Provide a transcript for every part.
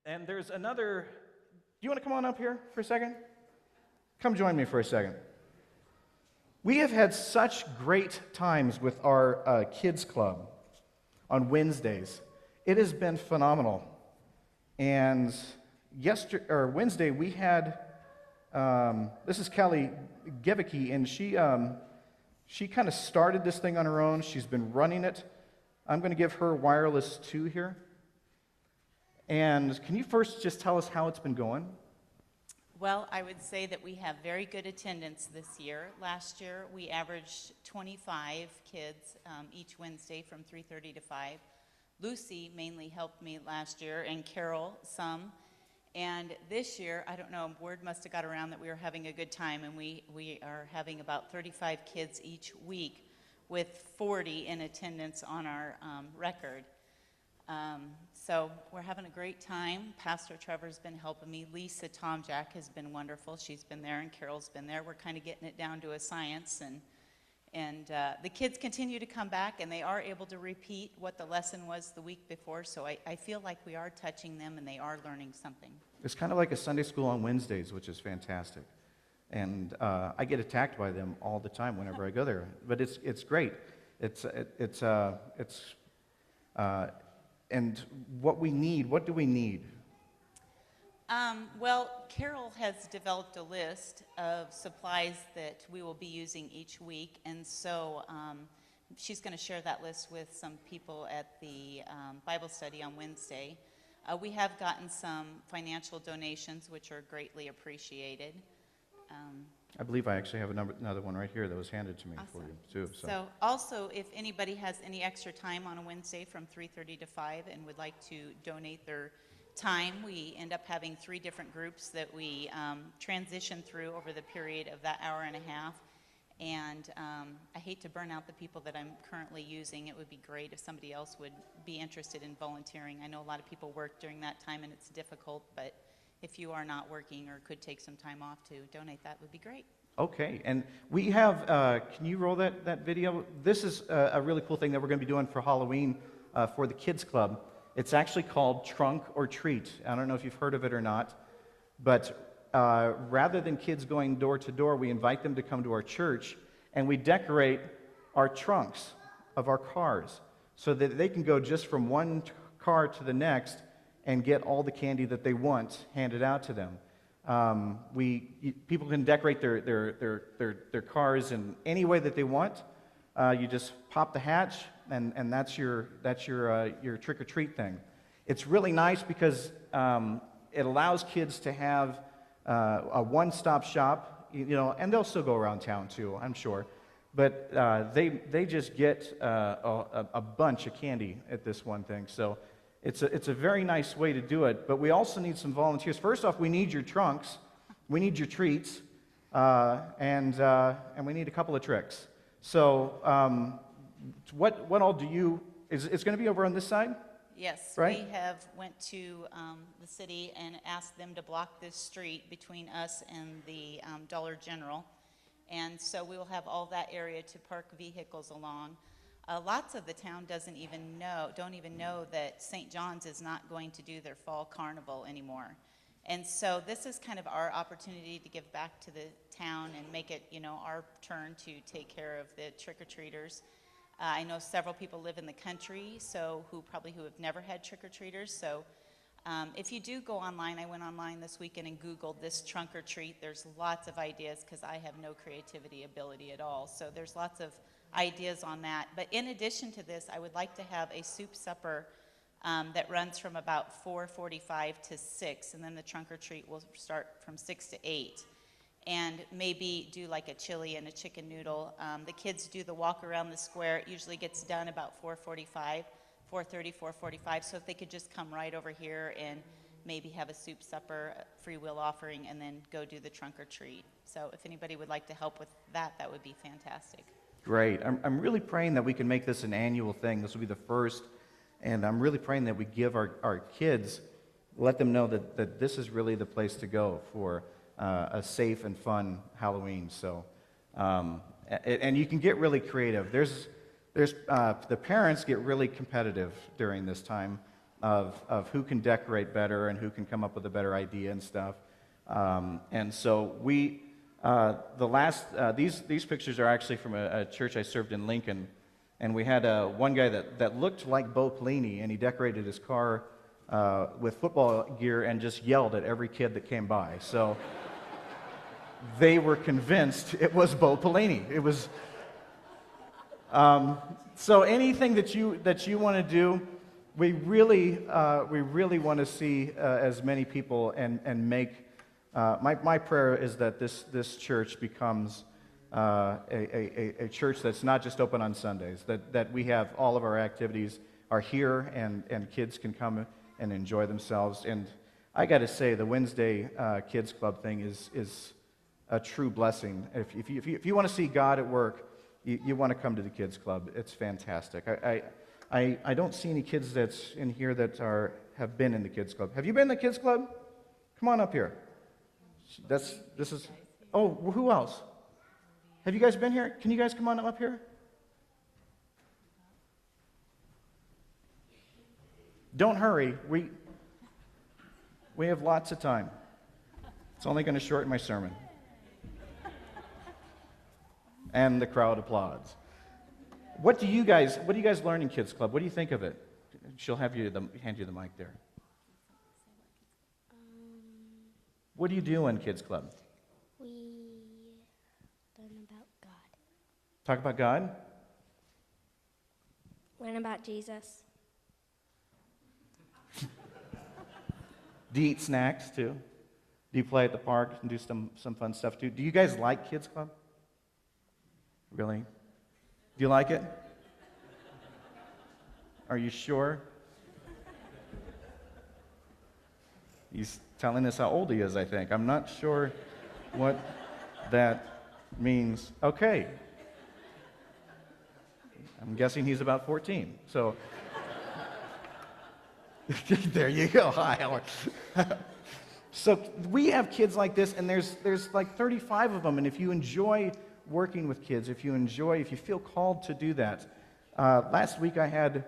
And there's another. Do you want to come on up here for a second? Come join me for a second. We have had such great times with our kids club on Wednesdays. It has been phenomenal. And Wednesday we had this is Kelly Gevicki, and she kind of started this thing on her own. She's been running it. I'm going to give her wireless 2 here. And can you first just tell us how it's been going? Well, I would say that we have very good attendance this year. Last year, we averaged 25 kids each Wednesday from 3:30 to 5. Lucy mainly helped me last year, and Carol some. And this year, I don't know, word must have got around that we were having a good time, and we are having about 35 kids each week with 40 in attendance on our record. So we're having a great time. Pastor Trevor's been helping me. Lisa Tomjack has been wonderful. She's been there, and Carol's been there. We're kind of getting it down to a science, and the kids continue to come back, and they are able to repeat what the lesson was the week before. So I feel like we are touching them, and they are learning something. It's kind of like a Sunday school on Wednesdays, which is fantastic. And I get attacked by them all the time whenever I go there. But it's great. And what do we need? Well, Carol has developed a list of supplies that we will be using each week, and so she's going to share that list with some people at the Bible study on Wednesday. We have gotten some financial donations, which are greatly appreciated. I believe I actually have another one right here that was handed to me Awesome. for you, too. So also, if anybody has any extra time on a Wednesday from 3:30 to 5 and would like to donate their time, we end up having 3 different groups that we transition through over the period of that hour and a half. And I hate to burn out the people that I'm currently using. It would be great if somebody else would be interested in volunteering. I know a lot of people work during that time, and it's difficult, but if you are not working or could take some time off to donate, that would be great. Okay, and we have, can you roll that video? This is a really cool thing that we're going to be doing for Halloween for the Kids Club. It's actually called Trunk or Treat. I don't know if you've heard of it or not, but rather than kids going door to door, we invite them to come to our church, and we decorate our trunks of our cars so that they can go just from one car to the next and get all the candy that they want handed out to them. People can decorate their cars in any way that they want. You just pop the hatch, and that's your trick or treat thing. It's really nice because it allows kids to have a one-stop shop, and they'll still go around town too, I'm sure. But they just get a bunch of candy at this one thing. So it's a very nice way to do it, but we also need some volunteers. First off, we need your trunks, we need your treats, and we need a couple of tricks. So what all do you, it's going to be over on this side? Yes, right? We have went to the city and asked them to block this street between us and the Dollar General, and so we will have all that area to park vehicles along. Lots of the town don't even know that St. John's is not going to do their fall carnival anymore. And so this is kind of our opportunity to give back to the town and make it, our turn to take care of the trick-or-treaters. I know several people live in the country, who have never had trick-or-treaters. So if you do go online, I went online this weekend and Googled this trunk or treat. There's lots of ideas because I have no creativity ability at all. So there's lots of ideas on that. But in addition to this, I would like to have a soup supper that runs from about 4:45 to 6, and then the trunk or treat will start from 6 to 8. And maybe do like a chili and a chicken noodle. The kids do the walk around the square. It usually gets done about 4:45, 4:30, 4:45. So if they could just come right over here and maybe have a soup supper, a free will offering, and then go do the trunk or treat. So if anybody would like to help with that, that would be fantastic. Great. I'm really praying that we can make this an annual thing. This will be the first, and I'm really praying that we give our kids, let them know that this is really the place to go for a safe and fun Halloween. So, and you can get really creative. The parents get really competitive during this time. of who can decorate better and who can come up with a better idea and stuff. And so these pictures are actually from a church I served in Lincoln, and we had one guy that looked like Bo Pelini, and he decorated his car with football gear and just yelled at every kid that came by. So they were convinced it was Bo Pelini. It was. So anything that you want to do, we really want to see as many people and make. My prayer is that this church becomes a church that's not just open on Sundays. That we have all of our activities are here and kids can come and enjoy themselves. And I got to say, the Wednesday Kids Club thing is a true blessing. If you want to see God at work, you want to come to the Kids Club. It's fantastic. I don't see any kids that's in here that have been in the Kids Club. Have you been in the Kids Club? Come on up here. Oh, who else? Have you guys been here? Can you guys come on up here? Don't hurry. We have lots of time. It's only going to shorten my sermon. And the crowd applauds. What do you guys learn in Kids Club? What do you think of it? She'll hand you the mic there. What do you do in Kids Club? We learn about God. Talk about God? Learn about Jesus. Do you eat snacks too? Do you play at the park and do some fun stuff too? Do you guys like Kids Club? Really? Do you like it? Are you sure? He's telling us how old he is, I think. I'm not sure what that means. Okay. I'm guessing he's about 14. So, there you go. Hi, Howard. So we have kids like this, and there's like 35 of them, and if you enjoy working with kids, if you feel called to do that. Last week I had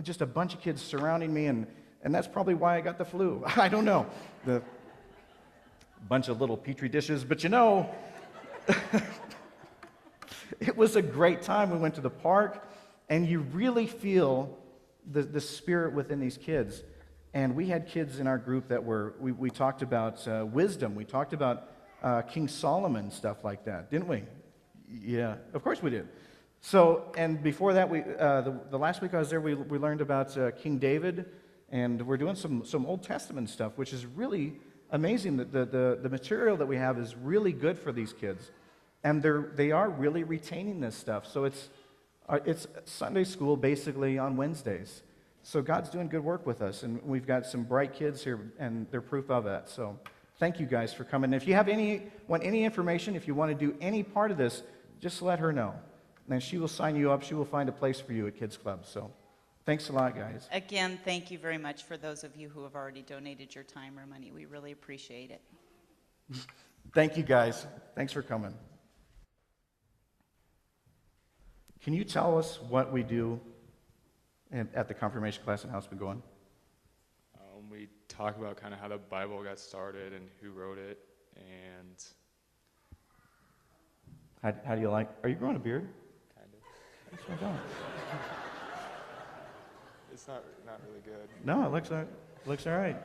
just a bunch of kids surrounding me, and that's probably why I got the flu. I don't know. The bunch of little petri dishes, but it was a great time. We went to the park, and you really feel the spirit within these kids. And we had kids in our group that we talked about wisdom. We talked about King Solomon, stuff like that, didn't we? Yeah, of course we did. So, and before that, the last week I was there, we learned about King David, and we're doing some Old Testament stuff, which is really amazing. That the material that we have is really good for these kids, and they are really retaining this stuff. So it's Sunday school basically on Wednesdays. So God's doing good work with us, and we've got some bright kids here, and they're proof of that. So thank you guys for coming. If you want any information, if you want to do any part of this, just let her know. And then she will sign you up. She will find a place for you at Kids Club. So thanks a lot, guys. Again, thank you very much for those of you who have already donated your time or money. We really appreciate it. Thank you, guys. Thanks for coming. Can you tell us what we do at the confirmation class and how it's been going? We talk about kind of how the Bible got started and who wrote it, and How do you like? Are you growing a beard? kind of. That's what I don't. It's not really good. No, it looks all right.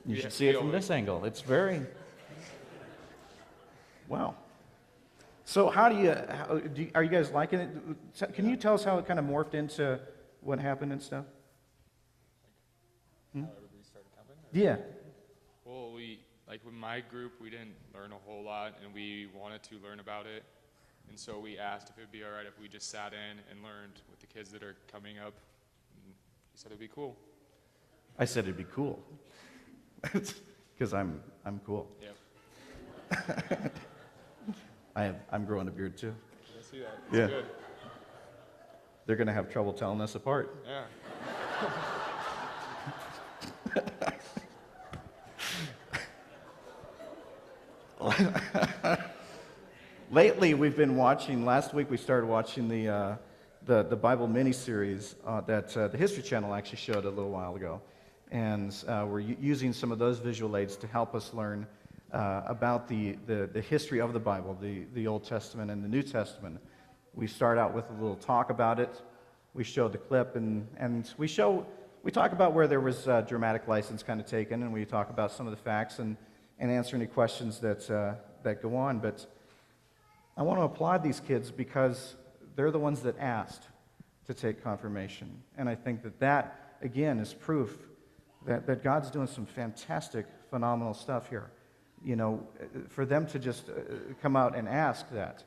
You should see it from this angle. It's very wow. So are you guys liking it? Can you tell us how it kind of morphed into what happened and stuff? How everybody started coming? Yeah. Well, with my group, we didn't learn a whole lot, and we wanted to learn about it. And so we asked if it would be all right if we just sat in and learned with the kids that are coming up. And he said it'd be cool. I said it'd be cool. Because I'm cool. Yep. I'm growing a beard too. I see that. It's Yeah. good. They're going to have trouble telling us apart. Yeah. Lately, we've been watching. Last week, we started watching the Bible mini-series that the History Channel actually showed a little while ago. And we're using some of those visual aids to help us learn about the history of the Bible, the Old Testament and the New Testament. We start out with a little talk about it. We show the clip, and we talk about where there was dramatic license kind of taken, and we talk about some of the facts and answer any questions that go on. But I want to applaud these kids because they're the ones that asked to take confirmation. And I think that again, is proof that God's doing some fantastic, phenomenal stuff here. You know, for them to just come out and ask that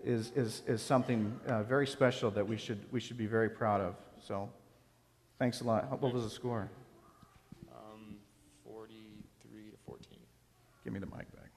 is something very special that we should be very proud of. So, thanks a lot. What was the score? 43 to 14. Give me the mic back.